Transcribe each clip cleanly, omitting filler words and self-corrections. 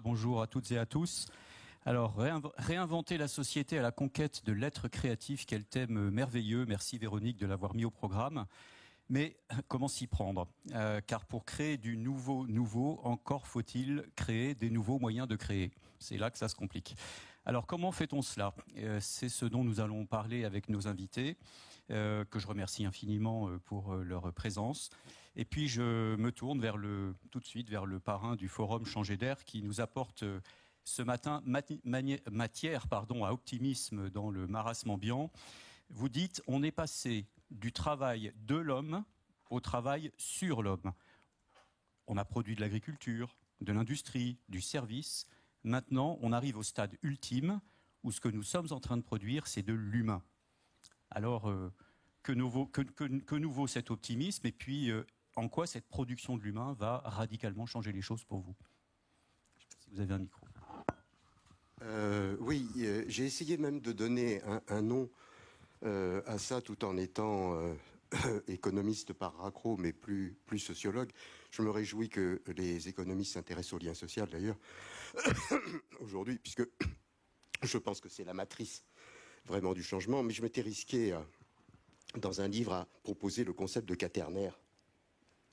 bonjour à toutes et à tous. Alors, réinventer la société à la conquête de l'être créatif, quel thème merveilleux. Merci Véronique de l'avoir mis au programme. Mais comment s'y prendre ? Car pour créer du nouveau, encore faut-il créer des nouveaux moyens de créer. C'est là que ça se complique. Alors, comment fait-on cela ? C'est ce dont nous allons parler avec nos invités, que je remercie infiniment pour leur présence. Et puis, je me tourne tout de suite vers le parrain du forum Changer d'air qui nous apporte ce matin matière à optimisme dans le marasme ambiant. Vous dites, on est passé du travail de l'homme au travail sur l'homme. On a produit de l'agriculture, de l'industrie, du service. Maintenant, on arrive au stade ultime où ce que nous sommes en train de produire, c'est de l'humain. Alors, que nous vaut cet optimisme et puis en quoi cette production de l'humain va radicalement changer les choses pour vous ? Je ne sais pas si vous avez un micro. Oui, j'ai essayé même de donner un nom à ça tout en étant économiste par raccro, mais plus sociologue. Je me réjouis que les économistes s'intéressent au lien social, d'ailleurs, aujourd'hui, puisque je pense que c'est la matrice vraiment du changement. Mais je m'étais risqué, dans un livre, à proposer le concept de quaternaire.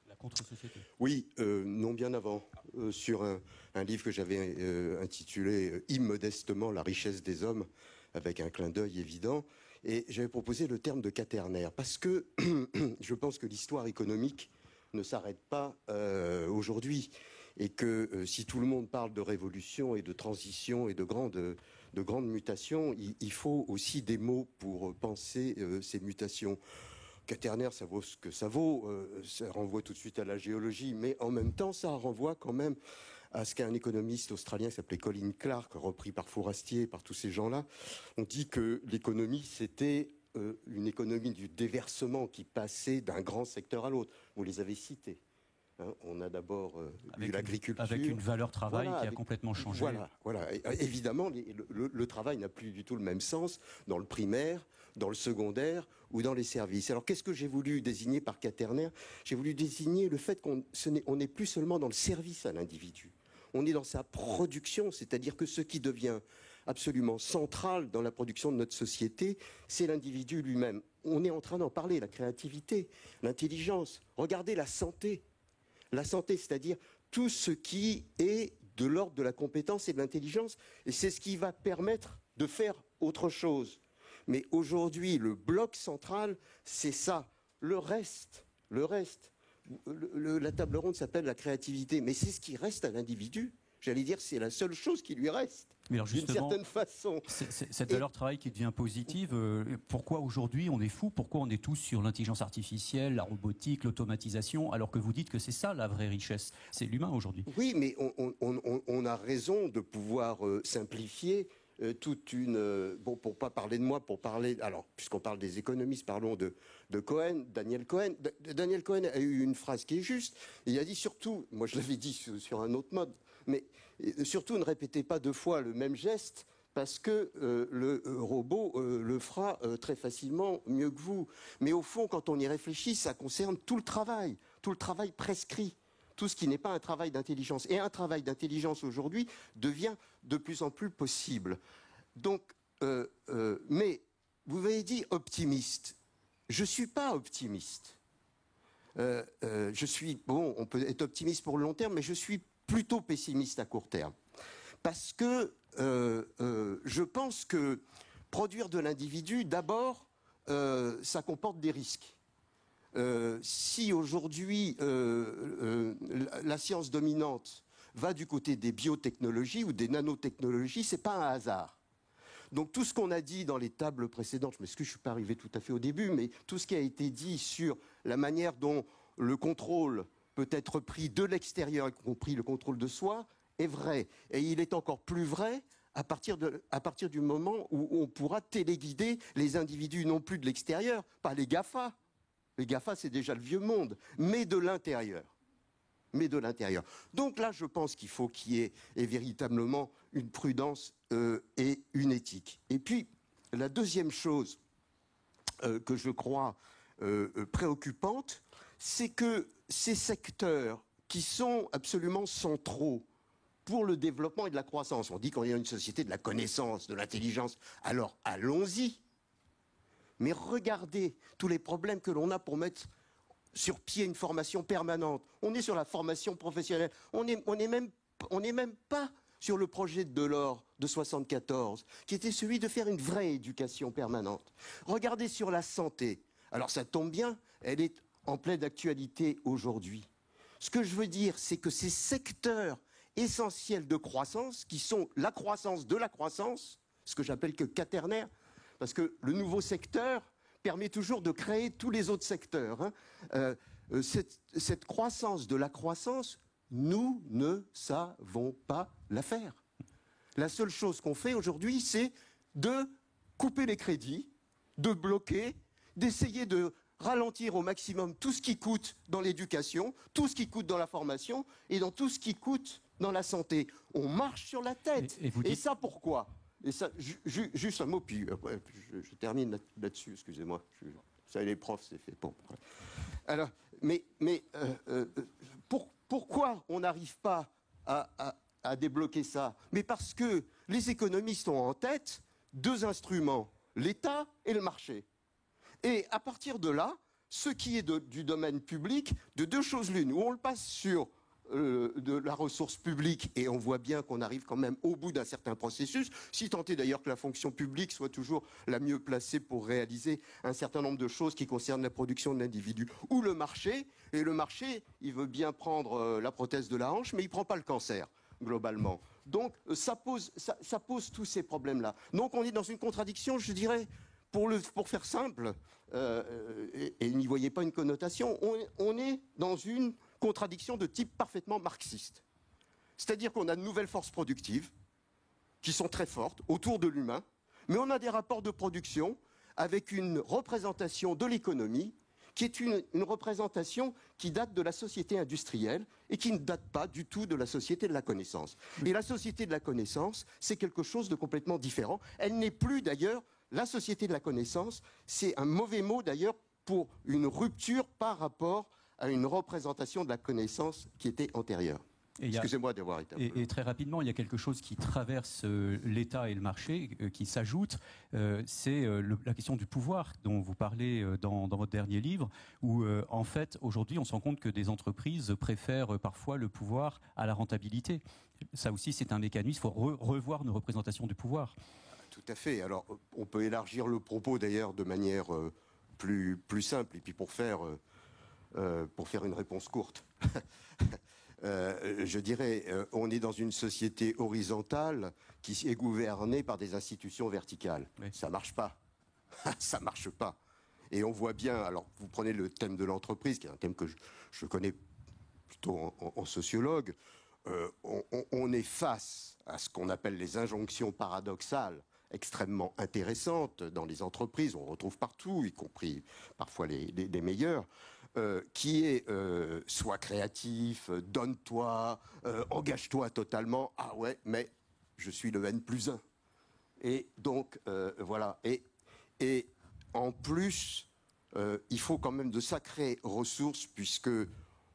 La contre-société. Oui, non, bien avant, sur un livre que j'avais intitulé immodestement « La richesse des hommes », avec un clin d'œil évident. Et j'avais proposé le terme de quaternaire, parce que je pense que l'histoire économique ne s'arrête pas aujourd'hui. Et que si tout le monde parle de révolution et de transition et de grandes mutations, il faut aussi des mots pour penser ces mutations. Quaternaire, ça vaut ce que ça vaut, ça renvoie tout de suite à la géologie, mais en même temps, ça renvoie quand même à ce qu'un économiste australien qui s'appelait Colin Clark, repris par Fourastier, par tous ces gens-là, on dit que l'économie, c'était une économie du déversement qui passait d'un grand secteur à l'autre. Vous les avez cités. Hein, on a d'abord eu l'agriculture. Avec une valeur travail qui a complètement changé. Voilà. Et, évidemment, le travail n'a plus du tout le même sens dans le primaire, dans le secondaire ou dans les services. Alors, qu'est-ce que j'ai voulu désigner par quaternaire ? J'ai voulu désigner le fait qu'on n'est plus seulement dans le service à l'individu. On est dans sa production, c'est-à-dire que ce qui devient absolument central dans la production de notre société, c'est l'individu lui-même. On est en train d'en parler, la créativité, l'intelligence. Regardez la santé. La santé, c'est-à-dire tout ce qui est de l'ordre de la compétence et de l'intelligence. Et c'est ce qui va permettre de faire autre chose. Mais aujourd'hui, le bloc central, c'est ça. Le reste, la table ronde s'appelle la créativité. Mais c'est ce qui reste à l'individu. J'allais dire, c'est la seule chose qui lui reste, d'une certaine façon. Cette valeur travail qui devient positive, pourquoi aujourd'hui on est fou ? Pourquoi on est tous sur l'intelligence artificielle, la robotique, l'automatisation, alors que vous dites que c'est ça la vraie richesse ? C'est l'humain aujourd'hui. Oui, mais on a raison de pouvoir simplifier toute une... bon, pour pas parler de moi, pour parler... Alors, puisqu'on parle des économistes, parlons de Cohen, Daniel Cohen. Daniel Cohen a eu une phrase qui est juste. Il a dit surtout, moi je l'avais dit sur un autre mode, mais surtout ne répétez pas deux fois le même geste, parce que le robot le fera très facilement mieux que vous. Mais au fond, quand on y réfléchit, ça concerne tout le travail prescrit. Tout ce qui n'est pas un travail d'intelligence. Et un travail d'intelligence aujourd'hui devient de plus en plus possible. Donc, mais vous m'avez dit optimiste. Je ne suis pas optimiste. On peut être optimiste pour le long terme, mais je suis plutôt pessimiste à court terme. Parce que je pense que produire de l'individu, d'abord, ça comporte des risques. Si aujourd'hui la science dominante va du côté des biotechnologies ou des nanotechnologies, c'est pas un hasard. Donc tout ce qu'on a dit dans les tables précédentes, je m'excuse, je suis pas arrivé tout à fait au début, mais tout ce qui a été dit sur la manière dont le contrôle peut être pris de l'extérieur, y compris le contrôle de soi, est vrai. Et il est encore plus vrai à partir du moment où on pourra téléguider les individus, non plus de l'extérieur, pas les GAFA. Les GAFA, c'est déjà le vieux monde, mais de l'intérieur. Donc là, je pense qu'il faut qu'il y ait véritablement une prudence et une éthique. Et puis, la deuxième chose que je crois préoccupante, c'est que ces secteurs qui sont absolument centraux pour le développement et de la croissance. On dit qu'on est une société de la connaissance, de l'intelligence. Alors allons-y. Mais regardez tous les problèmes que l'on a pour mettre sur pied une formation permanente. On est sur la formation professionnelle. On n'est même pas sur le projet de Delors de 1974, qui était celui de faire une vraie éducation permanente. Regardez sur la santé. Alors ça tombe bien, elle est en pleine actualité aujourd'hui. Ce que je veux dire, c'est que ces secteurs essentiels de croissance, qui sont la croissance de la croissance, ce que j'appelle que quaternaire, parce que le nouveau secteur permet toujours de créer tous les autres secteurs. Cette croissance de la croissance, nous ne savons pas la faire. La seule chose qu'on fait aujourd'hui, c'est de couper les crédits, de bloquer, d'essayer de ralentir au maximum tout ce qui coûte dans l'éducation, tout ce qui coûte dans la formation et dans tout ce qui coûte dans la santé. On marche sur la tête. Et ça, pourquoi ? Et ça, juste un mot, puis je termine là-dessus, excusez-moi. Vous savez, les profs, c'est fait pour. Alors, pourquoi on n'arrive pas à débloquer ça ? Mais parce que les économistes ont en tête deux instruments, l'État et le marché. Et à partir de là, ce qui est du domaine public, de deux choses l'une, où on le passe sur de la ressource publique, et on voit bien qu'on arrive quand même au bout d'un certain processus, si tant est d'ailleurs que la fonction publique soit toujours la mieux placée pour réaliser un certain nombre de choses qui concernent la production de l'individu, ou le marché, et le marché, il veut bien prendre la prothèse de la hanche, mais il ne prend pas le cancer, globalement. Donc ça pose tous ces problèmes-là. Donc on est dans une contradiction, je dirais, pour faire simple, et n'y voyez pas une connotation, on est dans une contradiction de type parfaitement marxiste. C'est-à-dire qu'on a de nouvelles forces productives qui sont très fortes autour de l'humain, mais on a des rapports de production avec une représentation de l'économie qui est une représentation qui date de la société industrielle et qui ne date pas du tout de la société de la connaissance. Et la société de la connaissance, c'est quelque chose de complètement différent. Elle n'est plus d'ailleurs, la société de la connaissance, c'est un mauvais mot d'ailleurs pour une rupture par rapport à une représentation de la connaissance qui était antérieure. Excusez-moi d'avoir été un peu... Et très rapidement, il y a quelque chose qui traverse l'État et le marché, qui s'ajoute, c'est la question du pouvoir dont vous parlez dans votre dernier livre, où en fait, aujourd'hui, on se rend compte que des entreprises préfèrent parfois le pouvoir à la rentabilité. Ça aussi, c'est un mécanisme, il faut revoir nos représentations du pouvoir. Tout à fait. Alors, on peut élargir le propos d'ailleurs de manière plus simple, et puis pour faire une réponse courte. Je dirais, on est dans une société horizontale qui est gouvernée par des institutions verticales. Oui. Ça marche pas. Ça marche pas. Et on voit bien, alors vous prenez le thème de l'entreprise, qui est un thème que je connais plutôt en sociologue, on est face à ce qu'on appelle les injonctions paradoxales extrêmement intéressantes dans les entreprises, on retrouve partout, y compris parfois les meilleurs, qui est sois créatif, donne-toi, engage-toi totalement. Ah ouais, mais je suis le N+1. Et donc, voilà. Et en plus, il faut quand même de sacrées ressources, puisque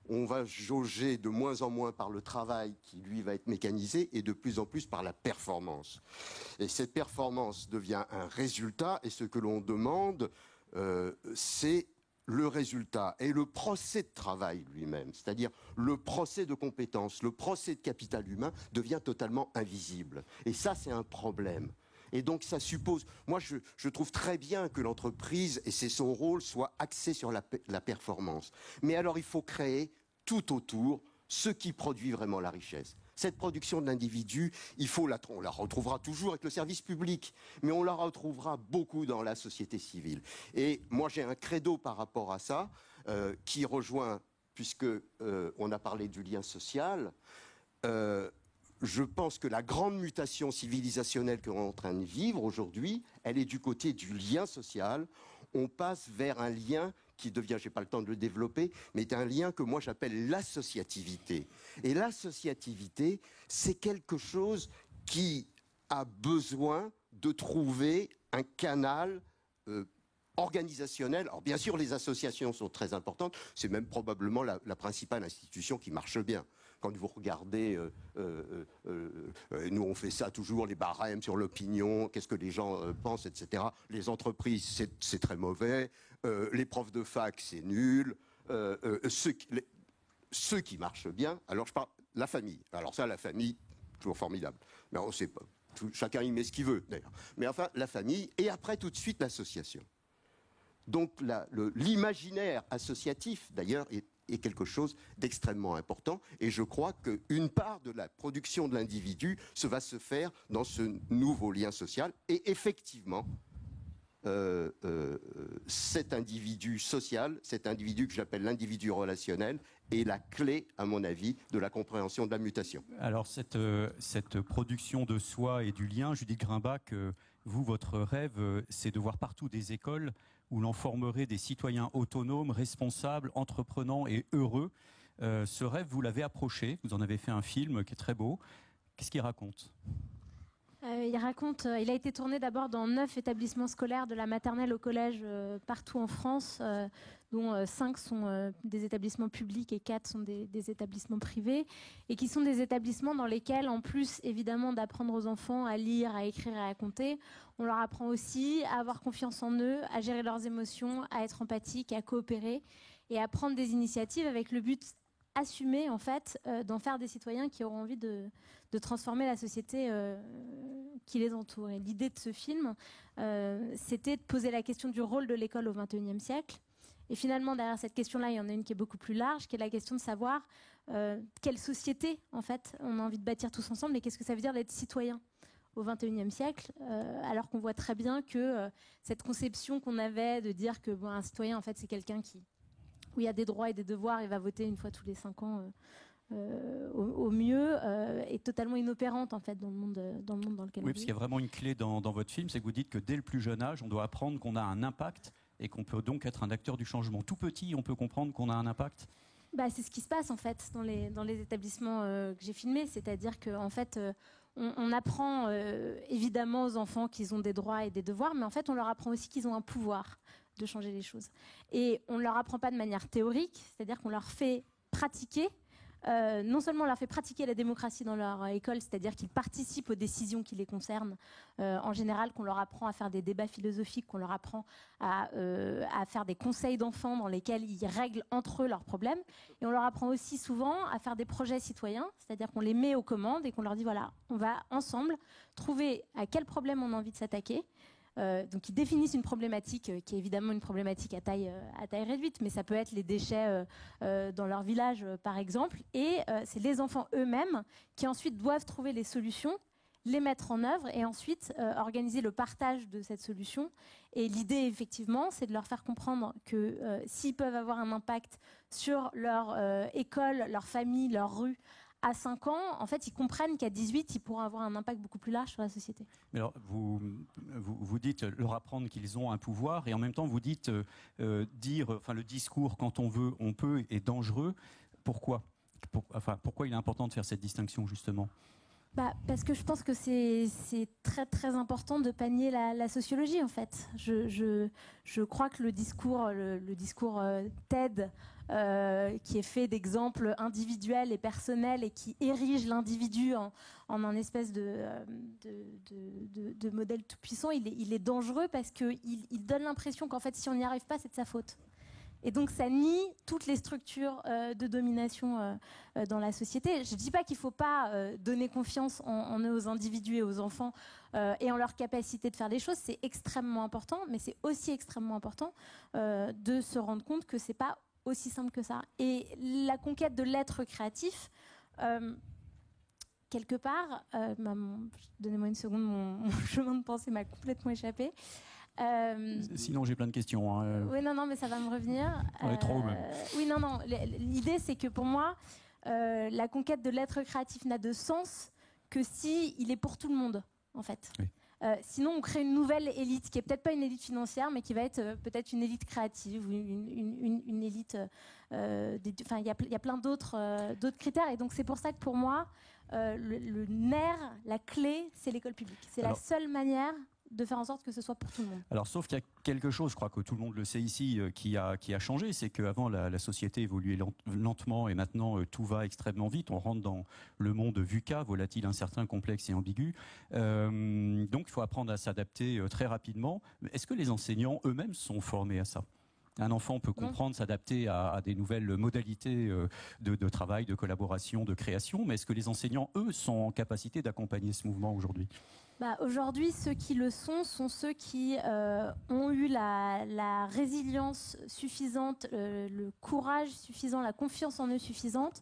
on va jauger de moins en moins par le travail qui, lui, va être mécanisé, et de plus en plus par la performance. Et cette performance devient un résultat, et ce que l'on demande, c'est le résultat et le procès de travail lui-même, c'est-à-dire le procès de compétences, le procès de capital humain devient totalement invisible. Et ça, c'est un problème. Et donc, ça suppose... Moi, je trouve très bien que l'entreprise, et c'est son rôle, soit axé sur la performance. Mais alors, il faut créer tout autour ce qui produit vraiment la richesse. Cette production de l'individu, on la retrouvera toujours avec le service public, mais on la retrouvera beaucoup dans la société civile. Et moi, j'ai un credo par rapport à ça, qui rejoint, puisque on a parlé du lien social, je pense que la grande mutation civilisationnelle que l'on est en train de vivre aujourd'hui, elle est du côté du lien social. On passe vers un lien qui devient, je n'ai pas le temps de le développer, mais un lien que moi j'appelle l'associativité. Et l'associativité, c'est quelque chose qui a besoin de trouver un canal organisationnel. Alors bien sûr, les associations sont très importantes, c'est même probablement la principale institution qui marche bien. Quand vous regardez, nous on fait ça toujours, les barèmes sur l'opinion, qu'est-ce que les gens pensent, etc. Les entreprises, c'est très mauvais. Les profs de fac, c'est nul. Ceux qui marchent bien, alors je parle la famille. Alors ça, la famille, toujours formidable. Mais on sait pas. Chacun y met ce qu'il veut, d'ailleurs. Mais enfin, la famille, et après tout de suite l'association. Donc l'imaginaire associatif, d'ailleurs, est quelque chose d'extrêmement important. Et je crois qu'une part de la production de l'individu va se faire dans ce nouveau lien social. Et effectivement, cet individu social, cet individu que j'appelle l'individu relationnel, est la clé, à mon avis, de la compréhension de la mutation. Alors cette production de soi et du lien, Judith Grimbach, vous, votre rêve, c'est de voir partout des écoles où l'on formerait des citoyens autonomes, responsables, entreprenants et heureux. Ce rêve, vous l'avez approché, vous en avez fait un film qui est très beau. Qu'est-ce qu'il raconte ? Il a été tourné d'abord dans 9 établissements scolaires, de la maternelle au collège, partout en France, dont 5 sont des établissements publics et 4 sont des établissements privés, et qui sont des établissements dans lesquels, en plus évidemment d'apprendre aux enfants à lire, à écrire et à compter, on leur apprend aussi à avoir confiance en eux, à gérer leurs émotions, à être empathiques, à coopérer et à prendre des initiatives avec le but assumé en fait d'en faire des citoyens qui auront envie de transformer la société qui les entoure. Et l'idée de ce film, c'était de poser la question du rôle de l'école au XXIe siècle. Et finalement, derrière cette question-là, il y en a une qui est beaucoup plus large, qui est la question de savoir quelle société, en fait, on a envie de bâtir tous ensemble et qu'est-ce que ça veut dire d'être citoyen au XXIe siècle, alors qu'on voit très bien que cette conception qu'on avait de dire que un citoyen, en fait, c'est quelqu'un où il y a des droits et des devoirs et va voter une fois tous les 5 ans au mieux, est totalement inopérante en fait dans le monde dans lequel on vit. Oui, parce qu'il y a vraiment une clé dans votre film, c'est que vous dites que dès le plus jeune âge, on doit apprendre qu'on a un impact et qu'on peut donc être un acteur du changement. Tout petit, on peut comprendre qu'on a un impact. C'est ce qui se passe en fait dans les établissements que j'ai filmés, c'est-à-dire qu'en fait on apprend évidemment aux enfants qu'ils ont des droits et des devoirs, mais en fait on leur apprend aussi qu'ils ont un pouvoir de changer les choses. Et on ne leur apprend pas de manière théorique, c'est-à-dire qu'on leur fait pratiquer. Non seulement on leur fait pratiquer la démocratie dans leur école, c'est-à-dire qu'ils participent aux décisions qui les concernent, en général qu'on leur apprend à faire des débats philosophiques, qu'on leur apprend à faire des conseils d'enfants dans lesquels ils règlent entre eux leurs problèmes, et on leur apprend aussi souvent à faire des projets citoyens, c'est-à-dire qu'on les met aux commandes et qu'on leur dit voilà, on va ensemble trouver à quel problème on a envie de s'attaquer. Donc ils définissent une problématique qui est évidemment une problématique à taille réduite, mais ça peut être les déchets dans leur village par exemple, et c'est les enfants eux-mêmes qui ensuite doivent trouver les solutions, les mettre en œuvre et ensuite organiser le partage de cette solution. Et l'idée effectivement c'est de leur faire comprendre que s'ils peuvent avoir un impact sur leur école, leur famille, leur rue, à 5 ans, en fait, ils comprennent qu'à 18, ils pourront avoir un impact beaucoup plus large sur la société. Mais alors, vous dites leur apprendre qu'ils ont un pouvoir, et en même temps, vous dites le discours quand on veut, on peut, est dangereux. Pourquoi ? Pourquoi il est important de faire cette distinction, justement ? Parce que je pense que c'est très très important de pas nier la sociologie en fait. Je crois que le discours TED qui est fait d'exemples individuels et personnels et qui érige l'individu en un espèce de modèle tout puissant, il est dangereux parce qu'il donne l'impression qu'en fait si on n'y arrive pas c'est de sa faute. Et donc ça nie toutes les structures de domination dans la société. Je ne dis pas qu'il ne faut pas donner confiance en eux, aux individus et aux enfants et en leur capacité de faire des choses. C'est extrêmement important, mais c'est aussi extrêmement important de se rendre compte que ce n'est pas aussi simple que ça. Et la conquête de l'être créatif, quelque part, donnez-moi une seconde, mon chemin de pensée m'a complètement échappé. Sinon, j'ai plein de questions. Oui, non, mais ça va me revenir. Trop même. Oui, non. L'idée, c'est que pour moi, la conquête de l'être créatif n'a de sens que si il est pour tout le monde, en fait. Oui. Sinon, on crée une nouvelle élite qui est peut-être pas une élite financière, mais qui va être peut-être une élite créative ou une élite. Il y a plein d'autres critères, et donc c'est pour ça que pour moi, le nerf, la clé, c'est l'école publique. C'est la seule manière de faire en sorte que ce soit pour tout le monde. Alors, sauf qu'il y a quelque chose, je crois que tout le monde le sait ici, qui a changé, c'est qu'avant, la société évoluait lentement et maintenant, tout va extrêmement vite. On rentre dans le monde VUCA, volatile, incertain, complexe et ambigu. Donc, il faut apprendre à s'adapter très rapidement. Est-ce que les enseignants eux-mêmes sont formés à ça ? Un enfant peut comprendre, s'adapter à des nouvelles modalités de travail, de collaboration, de création, mais est-ce que les enseignants, eux, sont en capacité d'accompagner ce mouvement aujourd'hui ? Aujourd'hui, ceux qui le sont ceux qui ont eu la résilience suffisante, le courage suffisant, la confiance en eux suffisante,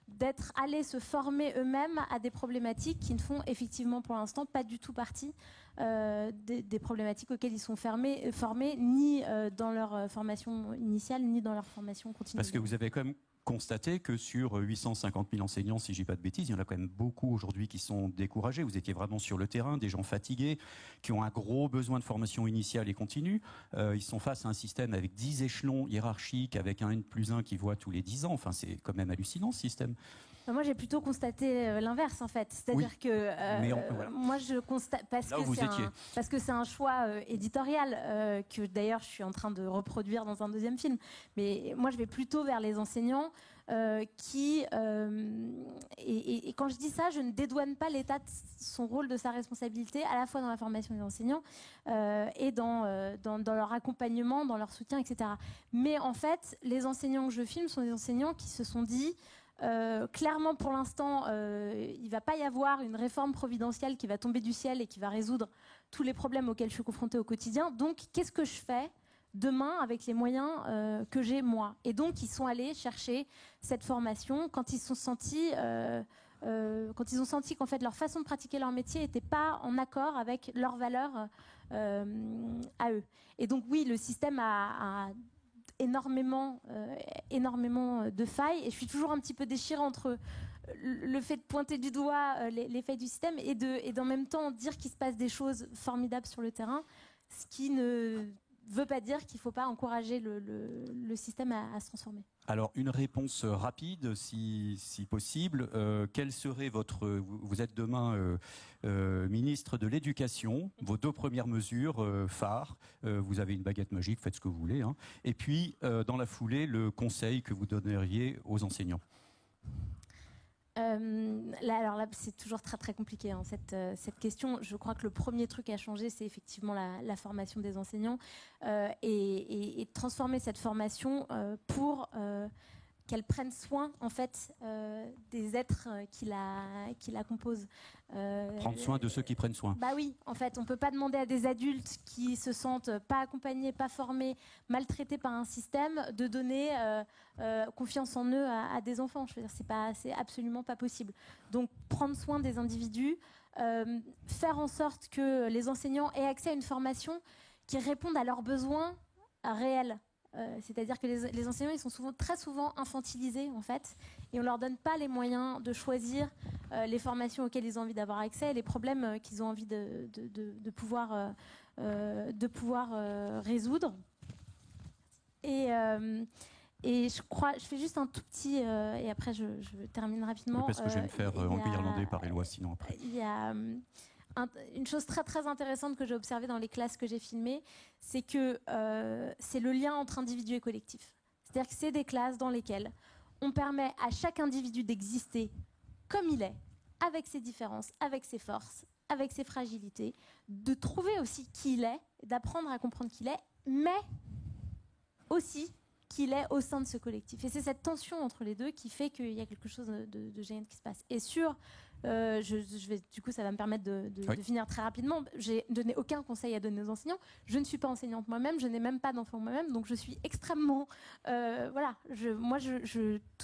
d'être allés se former eux-mêmes à des problématiques qui ne font effectivement pour l'instant pas du tout partie des problématiques auxquelles ils sont formés, ni dans leur formation initiale, ni dans leur formation continue. Parce que vous avez quand même constaté que sur 850 000 enseignants, si je dis pas de bêtises, il y en a quand même beaucoup aujourd'hui qui sont découragés. Vous étiez vraiment sur le terrain, des gens fatigués, qui ont un gros besoin de formation initiale et continue. Ils sont face à un système avec 10 échelons hiérarchiques, avec un N+1 qui voit tous les 10 ans. Enfin, c'est quand même hallucinant, ce système. Moi, j'ai plutôt constaté l'inverse, en fait. C'est-à-dire que moi, je constate parce que c'est un choix éditorial que d'ailleurs je suis en train de reproduire dans un deuxième film. Mais moi, je vais plutôt vers les enseignants et quand je dis ça, je ne dédouane pas l'État de son rôle, de sa responsabilité, à la fois dans la formation des enseignants et dans leur accompagnement, dans leur soutien, etc. Mais en fait, les enseignants que je filme sont des enseignants qui se sont dit clairement, pour l'instant, il ne va pas y avoir une réforme providentielle qui va tomber du ciel et qui va résoudre tous les problèmes auxquels je suis confrontée au quotidien. Donc, qu'est-ce que je fais demain avec les moyens que j'ai moi ? Et donc, ils sont allés chercher cette formation quand ils se sont sentis... quand ils ont senti qu'en fait leur façon de pratiquer leur métier n'était pas en accord avec leurs valeurs à eux. Et donc oui, le système a énormément de failles, et je suis toujours un petit peu déchirée entre le fait de pointer du doigt les failles du système et d'en même temps dire qu'il se passe des choses formidables sur le terrain, ce qui ne veut pas dire qu'il ne faut pas encourager le système à se transformer. Alors, une réponse rapide, si possible. Quelle serait vous êtes demain ministre de l'Éducation, vos 2 premières mesures phares. Vous avez une baguette magique, faites ce que vous voulez. Hein. Et puis, dans la foulée, le conseil que vous donneriez aux enseignants. Alors là, c'est toujours très très compliqué hein, cette question. Je crois que le premier truc à changer, c'est effectivement la formation des enseignants et transformer cette formation pour qu'elle prenne soin en fait des êtres qui la composent. Prendre soin de ceux qui prennent soin. Bah oui, en fait, on peut pas demander à des adultes qui se sentent pas accompagnés, pas formés, maltraités par un système, de donner confiance en eux à des enfants. Je veux dire, c'est absolument pas possible. Donc, prendre soin des individus, faire en sorte que les enseignants aient accès à une formation qui réponde à leurs besoins réels. C'est-à-dire que les enseignants, ils sont très souvent infantilisés en fait, et on leur donne pas les moyens de choisir les formations auxquelles ils ont envie d'avoir accès, et les problèmes qu'ils ont envie de pouvoir résoudre. Et je fais juste un tout petit, et après je termine rapidement. Parce que je vais me faire enguirlander par Éloi sinon après. Il y a une chose très très intéressante que j'ai observée dans les classes que j'ai filmées, c'est que c'est le lien entre individu et collectif. C'est-à-dire que c'est des classes dans lesquelles on permet à chaque individu d'exister comme il est, avec ses différences, avec ses forces, avec ses fragilités, de trouver aussi qui il est, d'apprendre à comprendre qui il est, mais aussi qu'il est au sein de ce collectif. Et c'est cette tension entre les deux qui fait qu'il y a quelque chose de génial qui se passe. Et du coup, ça va me permettre de finir très rapidement. J'ai donné aucun conseil à donner aux enseignants. Je ne suis pas enseignante moi-même, je n'ai même pas d'enfant moi-même, donc je suis extrêmement... tout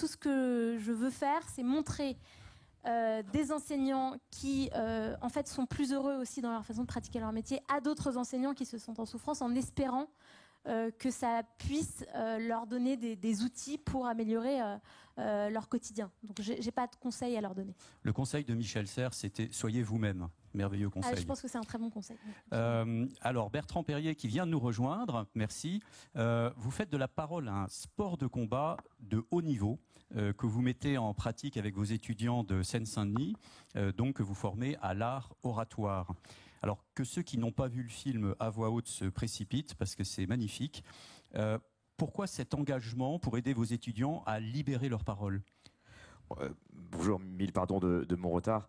ce que je veux faire, c'est montrer des enseignants qui, en fait, sont plus heureux aussi dans leur façon de pratiquer leur métier à d'autres enseignants qui se sentent en souffrance, en espérant que ça puisse leur donner des outils pour améliorer leur quotidien. Donc, j'ai pas de conseils à leur donner. Le conseil de Michel Serres, c'était « soyez vous-même ». Merveilleux conseil. Je pense que c'est un très bon conseil. Alors, Bertrand Perrier qui vient de nous rejoindre, merci. Vous faites de la parole un sport de combat de haut niveau que vous mettez en pratique avec vos étudiants de Seine-Saint-Denis, donc que vous formez à l'art oratoire. Alors que ceux qui n'ont pas vu le film à voix haute se précipitent parce que c'est magnifique. Pourquoi cet engagement pour aider vos étudiants à libérer leur parole ? Bonjour, mille pardons de mon retard.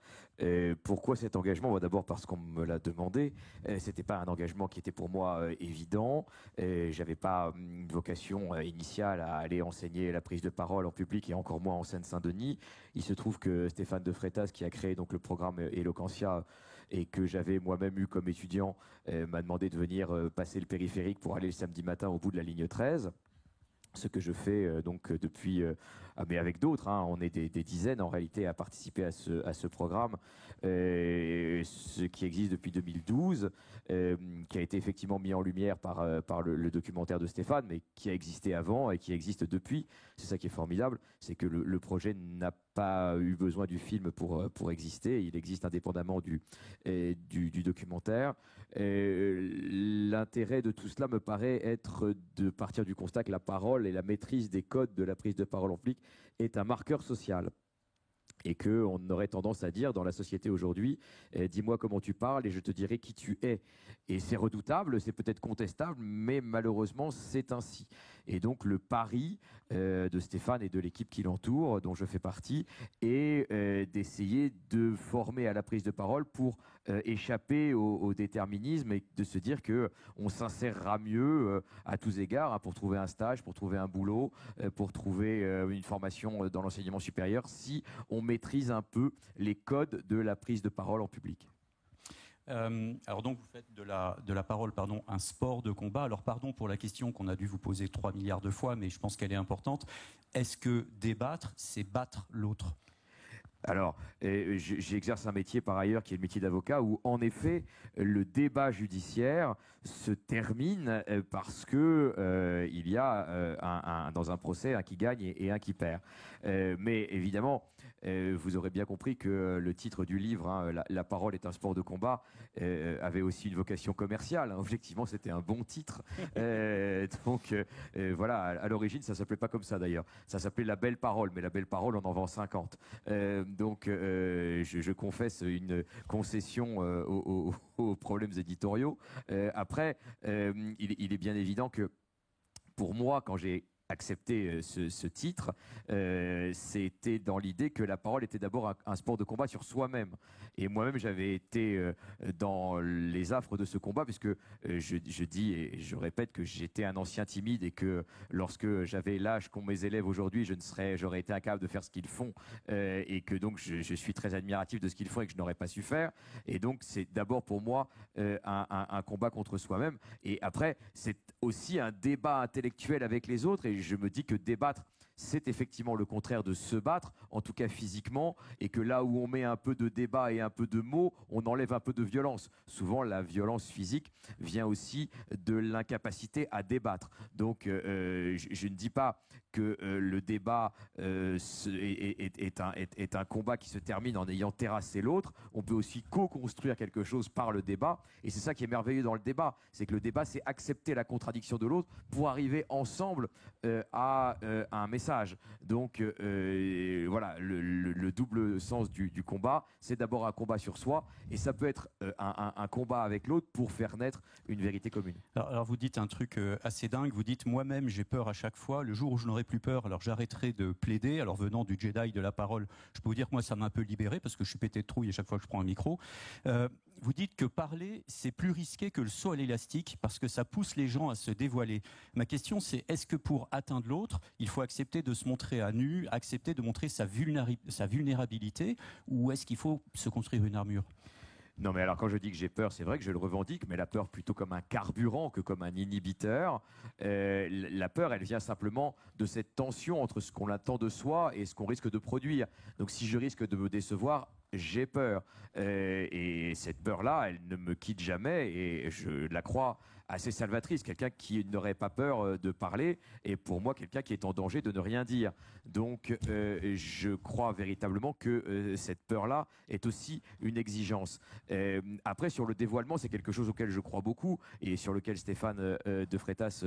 Pourquoi cet engagement ? D'abord parce qu'on me l'a demandé. C'était pas un engagement qui était pour moi évident. J'avais pas une vocation initiale à aller enseigner la prise de parole en public et encore moins en Seine-Saint-Denis. Il se trouve que Stéphane de Freitas, qui a créé donc le programme Eloquentia et que j'avais moi-même eu comme étudiant, m'a demandé de venir passer le périphérique pour aller le samedi matin au bout de la ligne 13. Ce que je fais donc depuis, mais avec d'autres, hein, on est des dizaines en réalité à participer à ce programme, ce qui existe depuis 2012, qui a été effectivement mis en lumière par le documentaire de Stéphane, mais qui a existé avant et qui existe depuis. C'est ça qui est formidable, c'est que le projet n'a pas eu besoin du film pour exister, il existe indépendamment du documentaire. L'intérêt de tout cela me paraît être de partir du constat que la parole et la maîtrise des codes de la prise de parole en public est un marqueur social. Et qu'on aurait tendance à dire dans la société aujourd'hui, dis-moi comment tu parles et je te dirai qui tu es. Et c'est redoutable, c'est peut-être contestable, mais malheureusement c'est ainsi. Et donc le pari de Stéphane et de l'équipe qui l'entoure, dont je fais partie, est d'essayer de former à la prise de parole pour échapper au déterminisme et de se dire qu'on s'insérera mieux à tous égards, hein, pour trouver un stage, pour trouver un boulot, pour trouver une formation dans l'enseignement supérieur, si on maîtrise un peu les codes de la prise de parole en public. Alors donc vous faites de la parole, un sport de combat. Alors pardon pour la question qu'on a dû vous poser 3 milliards de fois, mais je pense qu'elle est importante. Est-ce que débattre, c'est battre l'autre ? Alors, j'exerce un métier par ailleurs qui est le métier d'avocat où, en effet, le débat judiciaire se termine parce que il y a dans un procès un qui gagne et un qui perd. Mais évidemment, vous aurez bien compris que le titre du livre, hein, la parole est un sport de combat, avait aussi une vocation commerciale. Hein. Objectivement, c'était un bon titre. Donc, voilà, à l'origine, ça s'appelait pas comme ça d'ailleurs. Ça s'appelait La Belle Parole, mais La Belle Parole, on en vend 50. Donc, je confesse une concession aux problèmes éditoriaux. Après, il est bien évident que pour moi, quand j'ai accepté ce titre, c'était dans l'idée que la parole était d'abord un sport de combat sur soi-même. Et moi-même, j'avais été dans les affres de ce combat, puisque je dis et je répète que j'étais un ancien timide et que lorsque j'avais l'âge qu'ont mes élèves aujourd'hui, j'aurais été incapable de faire ce qu'ils font, et que donc je suis très admiratif de ce qu'ils font et que je n'aurais pas su faire. Et donc, c'est d'abord pour moi un combat contre soi-même. Et après, c'est aussi un débat intellectuel avec les autres. Et je me dis que débattre, c'est effectivement le contraire de se battre, en tout cas physiquement, et que là où on met un peu de débat et un peu de mots, on enlève un peu de violence. Souvent, la violence physique vient aussi de l'incapacité à débattre. Donc, je ne dis pas que le débat est un combat qui se termine en ayant terrassé l'autre. On peut aussi co-construire quelque chose par le débat, et c'est ça qui est merveilleux dans le débat, c'est que le débat, c'est accepter la contradiction de l'autre pour arriver ensemble à un message. Donc voilà, le double sens du combat, c'est d'abord un combat sur soi, et ça peut être un combat avec l'autre pour faire naître une vérité commune. Alors vous dites un truc assez dingue, vous dites moi-même j'ai peur à chaque fois, le jour où je n'aurai plus peur, alors j'arrêterai de plaider. Alors venant du Jedi de la parole, je peux vous dire que moi ça m'a un peu libéré parce que je suis pété de trouille à chaque fois que je prends un micro. Vous dites que parler, c'est plus risqué que le saut à l'élastique parce que ça pousse les gens à se dévoiler. Ma question, c'est est-ce que pour atteindre l'autre, il faut accepter de se montrer à nu, accepter de montrer sa vulnérabilité, ou est-ce qu'il faut se construire une armure ? Non, mais alors quand je dis que j'ai peur, c'est vrai que je le revendique, mais la peur plutôt comme un carburant que comme un inhibiteur. La peur, elle vient simplement de cette tension entre ce qu'on attend de soi et ce qu'on risque de produire. Donc si je risque de me décevoir, j'ai peur. Et cette peur-là, elle ne me quitte jamais, et je la crois assez salvatrice, quelqu'un qui n'aurait pas peur de parler, et pour moi, quelqu'un qui est en danger de ne rien dire. Donc, je crois véritablement que cette peur-là est aussi une exigence. Après, sur le dévoilement, c'est quelque chose auquel je crois beaucoup, et sur lequel Stéphane de Freitas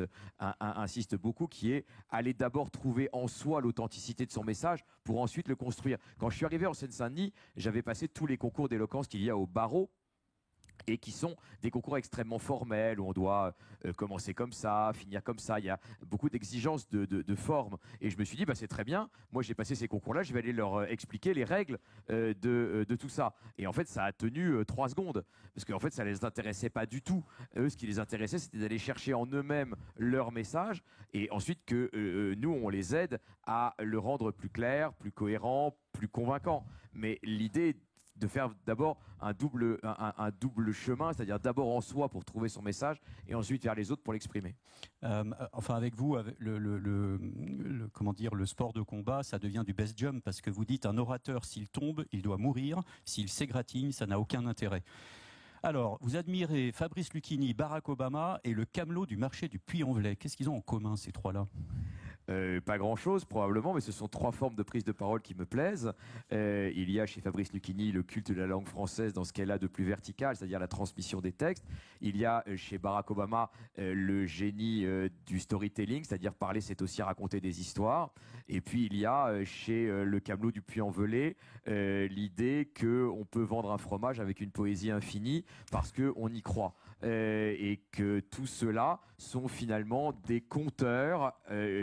insiste beaucoup, qui est aller d'abord trouver en soi l'authenticité de son message pour ensuite le construire. Quand je suis arrivé en Seine-Saint-Denis, j'avais passé tous les concours d'éloquence qu'il y a au barreau, et qui sont des concours extrêmement formels, où on doit commencer comme ça, finir comme ça. Il y a beaucoup d'exigences de forme. Et je me suis dit, bah, c'est très bien, moi j'ai passé ces concours-là, je vais aller leur expliquer les règles de tout ça. Et en fait, ça a tenu 3 secondes, parce qu'en fait, ça ne les intéressait pas du tout. Eux, ce qui les intéressait, c'était d'aller chercher en eux-mêmes leur message, et ensuite que nous, on les aide à le rendre plus clair, plus cohérent, plus convaincant. Mais l'idée de faire d'abord un double chemin, c'est-à-dire d'abord en soi pour trouver son message et ensuite vers les autres pour l'exprimer. Enfin, avec vous, avec comment dire, le sport de combat, ça devient du best jump, parce que vous dites un orateur, s'il tombe, il doit mourir, s'il s'égratigne, ça n'a aucun intérêt. Alors, vous admirez Fabrice Lucchini, Barack Obama et le camelot du marché du Puy-en-Velay. Qu'est-ce qu'ils ont en commun, ces trois-là ? Pas grand-chose probablement, mais ce sont 3 formes de prise de parole qui me plaisent. Il y a chez Fabrice Lucchini le culte de la langue française dans ce qu'elle a de plus vertical, c'est-à-dire la transmission des textes. Il y a chez Barack Obama le génie du storytelling, c'est-à-dire parler, c'est aussi raconter des histoires. Et puis il y a chez le camelot du Puy-en-Velay l'idée qu'on peut vendre un fromage avec une poésie infinie parce qu'on y croit. Et que tout cela sont finalement des conteurs,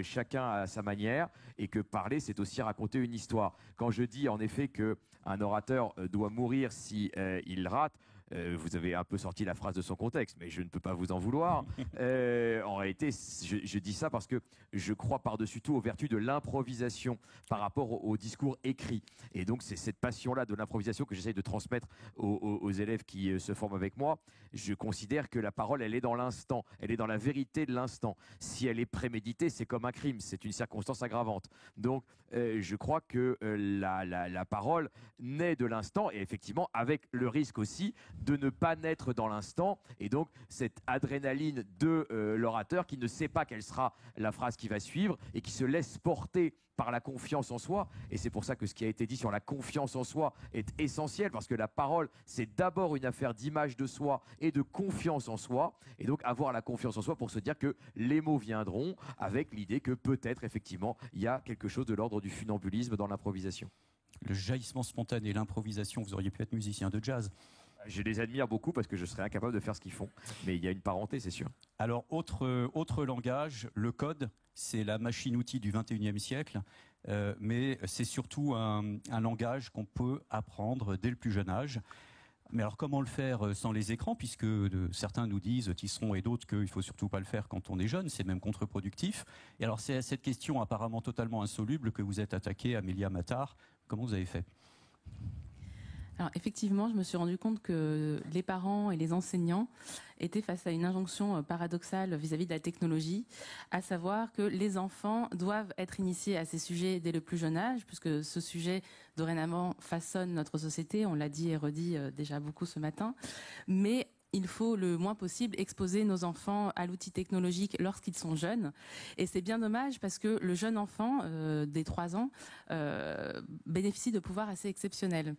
chacun à sa manière, et que parler, c'est aussi raconter une histoire. Quand je dis en effet qu'un orateur doit mourir si il rate, vous avez un peu sorti la phrase de son contexte, mais je ne peux pas vous en vouloir. En réalité, je dis ça parce que je crois par-dessus tout aux vertus de l'improvisation par rapport au discours écrit. Et donc, c'est cette passion-là de l'improvisation que j'essaye de transmettre aux élèves qui se forment avec moi. Je considère que la parole, elle est dans l'instant, elle est dans la vérité de l'instant. Si elle est préméditée, c'est comme un crime, c'est une circonstance aggravante. Donc, je crois que la parole naît de l'instant, et effectivement, avec le risque aussi de ne pas naître dans l'instant, et donc cette adrénaline de l'orateur qui ne sait pas quelle sera la phrase qui va suivre et qui se laisse porter par la confiance en soi. Et c'est pour ça que ce qui a été dit sur la confiance en soi est essentiel, parce que la parole, c'est d'abord une affaire d'image de soi et de confiance en soi, et donc avoir la confiance en soi pour se dire que les mots viendront, avec l'idée que peut-être effectivement il y a quelque chose de l'ordre du funambulisme dans l'improvisation. Le jaillissement spontané, l'improvisation, vous auriez pu être musicien de jazz. Je les admire beaucoup parce que je serais incapable de faire ce qu'ils font. Mais il y a une parenté, c'est sûr. Alors, autre langage, le code, c'est la machine-outil du 21e siècle. Mais c'est surtout un langage qu'on peut apprendre dès le plus jeune âge. Mais alors, comment le faire sans les écrans, puisque certains nous disent, Tisseron et d'autres, qu'il ne faut surtout pas le faire quand on est jeune, c'est même contre-productif. Et alors, c'est à cette question apparemment totalement insoluble que vous êtes attaquée, Amélia Mattar. Comment vous avez fait ? Alors effectivement, je me suis rendu compte que les parents et les enseignants étaient face à une injonction paradoxale vis-à-vis de la technologie, à savoir que les enfants doivent être initiés à ces sujets dès le plus jeune âge, puisque ce sujet dorénavant façonne notre société, on l'a dit et redit déjà beaucoup ce matin, mais il faut le moins possible exposer nos enfants à l'outil technologique lorsqu'ils sont jeunes. Et c'est bien dommage parce que le jeune enfant des 3 ans bénéficie de pouvoirs assez exceptionnels.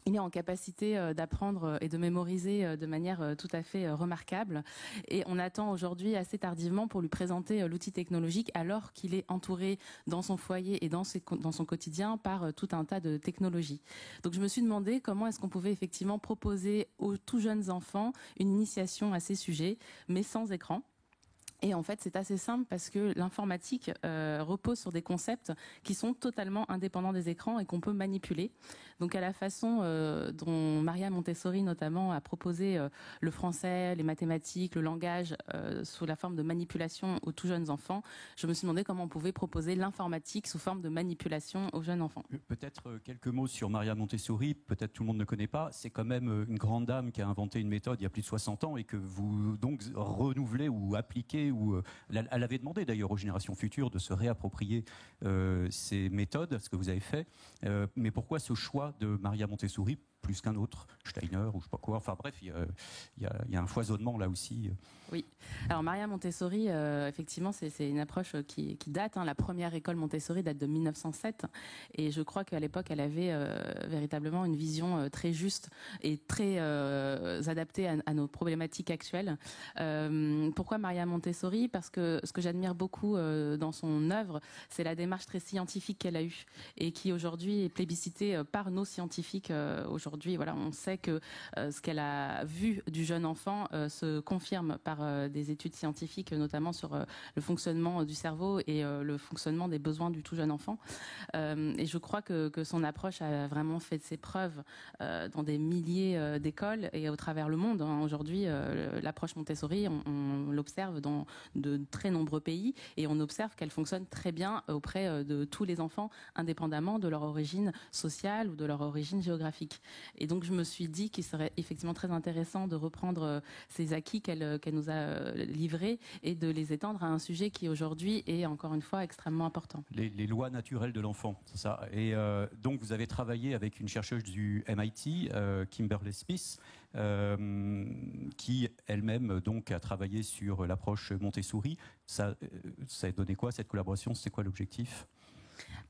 Il est en capacité d'apprendre et de mémoriser de manière tout à fait remarquable. Et on attend aujourd'hui assez tardivement pour lui présenter l'outil technologique alors qu'il est entouré dans son foyer et dans son quotidien par tout un tas de technologies. Donc je me suis demandé comment est-ce qu'on pouvait effectivement proposer aux tout jeunes enfants une initiation à ces sujets, mais sans écran. Et en fait, c'est assez simple parce que l'informatique repose sur des concepts qui sont totalement indépendants des écrans et qu'on peut manipuler. Donc à la façon dont Maria Montessori notamment a proposé le français, les mathématiques, le langage sous la forme de manipulation aux tout jeunes enfants, je me suis demandé comment on pouvait proposer l'informatique sous forme de manipulation aux jeunes enfants. Peut-être quelques mots sur Maria Montessori, peut-être tout le monde ne connaît pas. C'est quand même une grande dame qui a inventé une méthode il y a plus de 60 ans et que vous donc renouvelez ou appliquez. Elle avait demandé d'ailleurs aux générations futures de se réapproprier ces méthodes, ce que vous avez fait. Mais pourquoi ce choix de Maria Montessori plus qu'un autre, Steiner ou je sais pas quoi. Enfin bref, il y a un foisonnement là aussi. Oui. Alors Maria Montessori, effectivement, c'est une approche qui date. La première école Montessori date de 1907, et je crois qu'à l'époque, elle avait véritablement une vision très juste et très adaptée à nos problématiques actuelles. Pourquoi Maria Montessori? Parce que ce que j'admire beaucoup dans son œuvre, c'est la démarche très scientifique qu'elle a eue et qui aujourd'hui est plébiscitée par nos scientifiques. Aujourd'hui, voilà, on sait que ce qu'elle a vu du jeune enfant se confirme par des études scientifiques, notamment sur le fonctionnement du cerveau et le fonctionnement des besoins du tout jeune enfant. Et je crois que son approche a vraiment fait ses preuves dans des milliers d'écoles et au travers le monde. Aujourd'hui, l'approche Montessori, on l'observe dans de très nombreux pays et on observe qu'elle fonctionne très bien auprès de tous les enfants, indépendamment de leur origine sociale ou de leur origine géographique. Et donc je me suis dit qu'il serait effectivement très intéressant de reprendre ces acquis qu'elle nous a livrés et de les étendre à un sujet qui aujourd'hui est encore une fois extrêmement important. Les lois naturelles de l'enfant, c'est ça. Et donc vous avez travaillé avec une chercheuse du MIT, Kimberly Smith, qui elle-même donc a travaillé sur l'approche Montessori. Ça a donné quoi cette collaboration? C'était quoi l'objectif?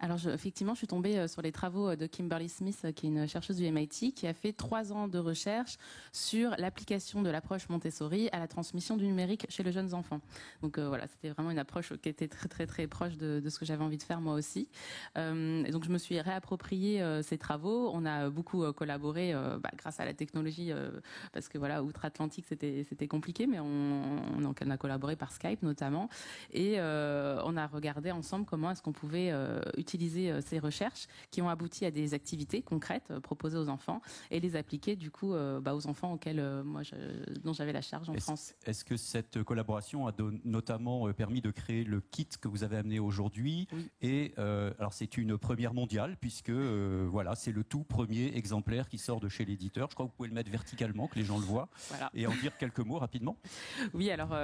Alors effectivement, je suis tombée sur les travaux de Kimberly Smith, qui est une chercheuse du MIT, qui a fait 3 ans de recherche sur l'application de l'approche Montessori à la transmission du numérique chez les jeunes enfants. Donc voilà, c'était vraiment une approche qui était très très très proche de ce que j'avais envie de faire moi aussi. Et donc je me suis réapproprié ces travaux. On a beaucoup collaboré grâce à la technologie, parce que voilà, outre-Atlantique c'était compliqué, mais on a collaboré par Skype notamment, et on a regardé ensemble comment est-ce qu'on pouvait utiliser ces recherches qui ont abouti à des activités concrètes proposées aux enfants et les appliquer du coup aux enfants auxquels dont j'avais la charge en France. Est-ce que cette collaboration a notamment permis de créer le kit que vous avez amené aujourd'hui? Oui. Et alors c'est une première mondiale puisque voilà, c'est le tout premier exemplaire qui sort de chez l'éditeur. Je crois que vous pouvez le mettre verticalement, que les gens le voient, voilà. Et en dire quelques mots rapidement. Oui, alors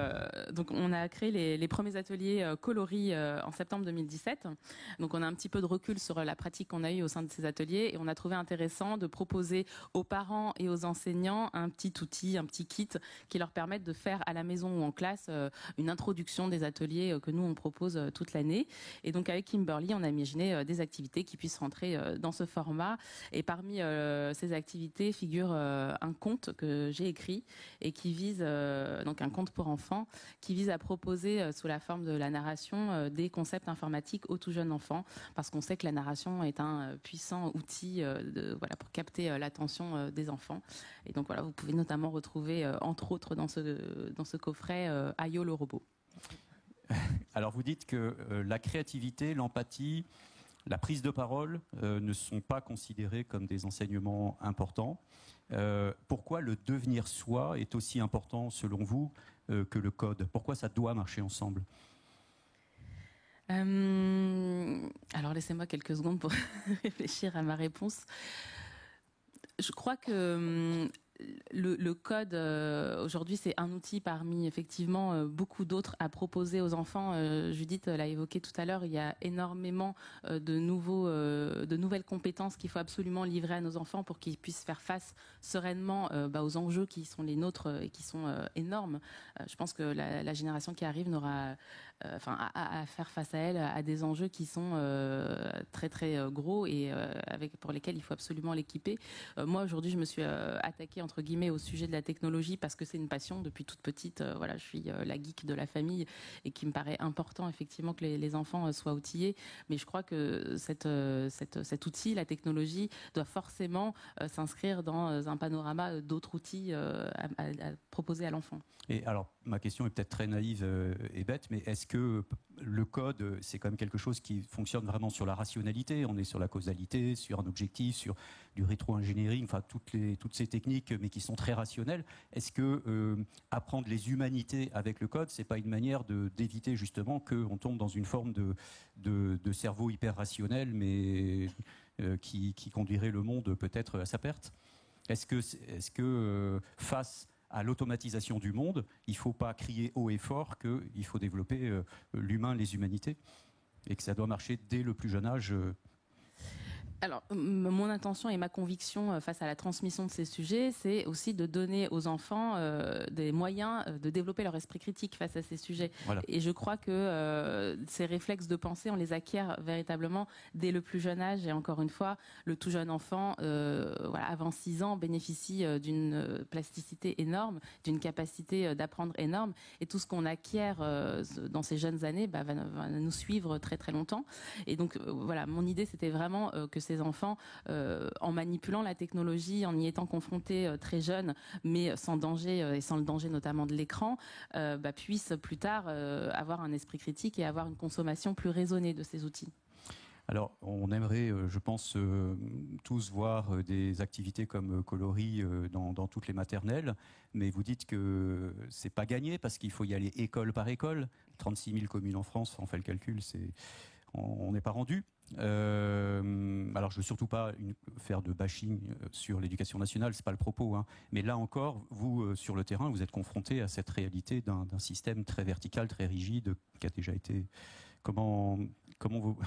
donc on a créé les premiers ateliers coloris en septembre 2017. Donc on a un petit peu de recul sur la pratique qu'on a eue au sein de ces ateliers et on a trouvé intéressant de proposer aux parents et aux enseignants un petit outil, un petit kit qui leur permette de faire à la maison ou en classe une introduction des ateliers que nous on propose toute l'année. Et donc avec Kimberly, on a imaginé des activités qui puissent rentrer dans ce format. Et parmi ces activités figure un conte que j'ai écrit et qui vise, donc un conte pour enfants, qui vise à proposer sous la forme de la narration des concepts informatiques aux tout jeunes enfants, parce qu'on sait que la narration est un puissant outil pour capter l'attention des enfants. Et donc voilà, vous pouvez notamment retrouver, entre autres, dans ce coffret, Ayo le robot. Alors vous dites que la créativité, l'empathie, la prise de parole ne sont pas considérés comme des enseignements importants. Pourquoi le devenir soi est aussi important selon vous que le code? Pourquoi ça doit marcher ensemble? Alors laissez-moi quelques secondes pour réfléchir à ma réponse. Je crois que le code, aujourd'hui, c'est un outil parmi, effectivement, beaucoup d'autres à proposer aux enfants. Judith l'a évoqué tout à l'heure, il y a énormément de nouvelles compétences qu'il faut absolument livrer à nos enfants pour qu'ils puissent faire face sereinement aux enjeux qui sont les nôtres et qui sont énormes. Je pense que la génération qui arrive n'aura... à faire face à elle à des enjeux qui sont très très gros et pour lesquels il faut absolument l'équiper. Moi aujourd'hui je me suis attaquée entre guillemets au sujet de la technologie parce que c'est une passion depuis toute petite. Voilà, je suis la geek de la famille et qu'il me paraît important effectivement que les enfants soient outillés. Mais je crois que cet outil, la technologie, doit forcément s'inscrire dans un panorama d'autres outils à proposer à l'enfant. Et alors, ma question est peut-être très naïve et bête, mais est-ce que le code, c'est quand même quelque chose qui fonctionne vraiment sur la rationalité? On est sur la causalité, sur un objectif, sur du rétro-engineering, enfin toutes ces techniques, mais qui sont très rationnelles. Est-ce que apprendre les humanités avec le code, c'est pas une manière d'éviter justement qu'on tombe dans une forme de cerveau hyper rationnel, mais qui conduirait le monde peut-être à sa perte? Est-ce que face à l'automatisation du monde, il ne faut pas crier haut et fort qu'il faut développer l'humain, les humanités, et que ça doit marcher dès le plus jeune âge? Alors, mon intention et ma conviction face à la transmission de ces sujets, c'est aussi de donner aux enfants des moyens de développer leur esprit critique face à ces sujets. Voilà. Et je crois que ces réflexes de pensée, on les acquiert véritablement dès le plus jeune âge. Et encore une fois, le tout jeune enfant, avant 6 ans, bénéficie d'une plasticité énorme, d'une capacité d'apprendre énorme. Et tout ce qu'on acquiert dans ces jeunes années va nous suivre très très longtemps. Et donc, mon idée, c'était vraiment que ces enfants, en manipulant la technologie, en y étant confrontés très jeunes, mais sans danger et sans le danger notamment de l'écran, puissent plus tard avoir un esprit critique et avoir une consommation plus raisonnée de ces outils. Alors, on aimerait, je pense, tous voir des activités comme Coloris dans toutes les maternelles, mais vous dites que c'est pas gagné parce qu'il faut y aller école par école. 36 000 communes en France, on fait le calcul, on n'est pas rendu. Alors, je veux surtout pas faire de bashing sur l'éducation nationale, c'est pas le propos. Hein. Mais là encore, vous, sur le terrain, vous êtes confronté à cette réalité d'un système très vertical, très rigide, qui a déjà été... Comment vous...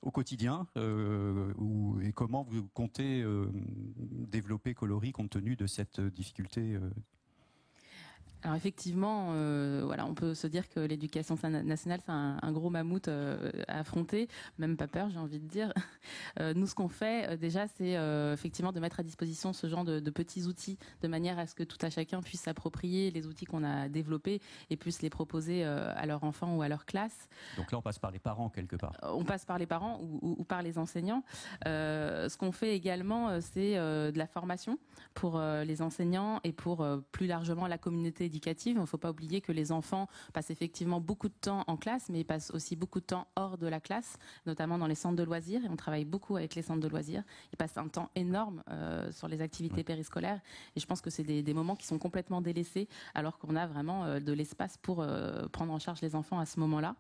au quotidien, et comment vous comptez développer Coloris compte tenu de cette difficulté Alors effectivement, on peut se dire que l'éducation nationale, c'est un gros mammouth à affronter, même pas peur, j'ai envie de dire. Nous, ce qu'on fait déjà, c'est effectivement de mettre à disposition ce genre de petits outils, de manière à ce que tout à chacun puisse s'approprier les outils qu'on a développés et puisse les proposer à leur enfant ou à leur classe. Donc là, on passe par les parents quelque part. On passe par les parents ou par les enseignants. Ce qu'on fait également, c'est de la formation pour les enseignants et pour plus largement la communauté éducative. Il ne faut pas oublier que les enfants passent effectivement beaucoup de temps en classe, mais ils passent aussi beaucoup de temps hors de la classe, notamment dans les centres de loisirs. Et on travaille beaucoup avec les centres de loisirs. Ils passent un temps énorme sur les activités périscolaires. Et je pense que c'est des moments qui sont complètement délaissés, alors qu'on a vraiment de l'espace pour prendre en charge les enfants à ce moment-là.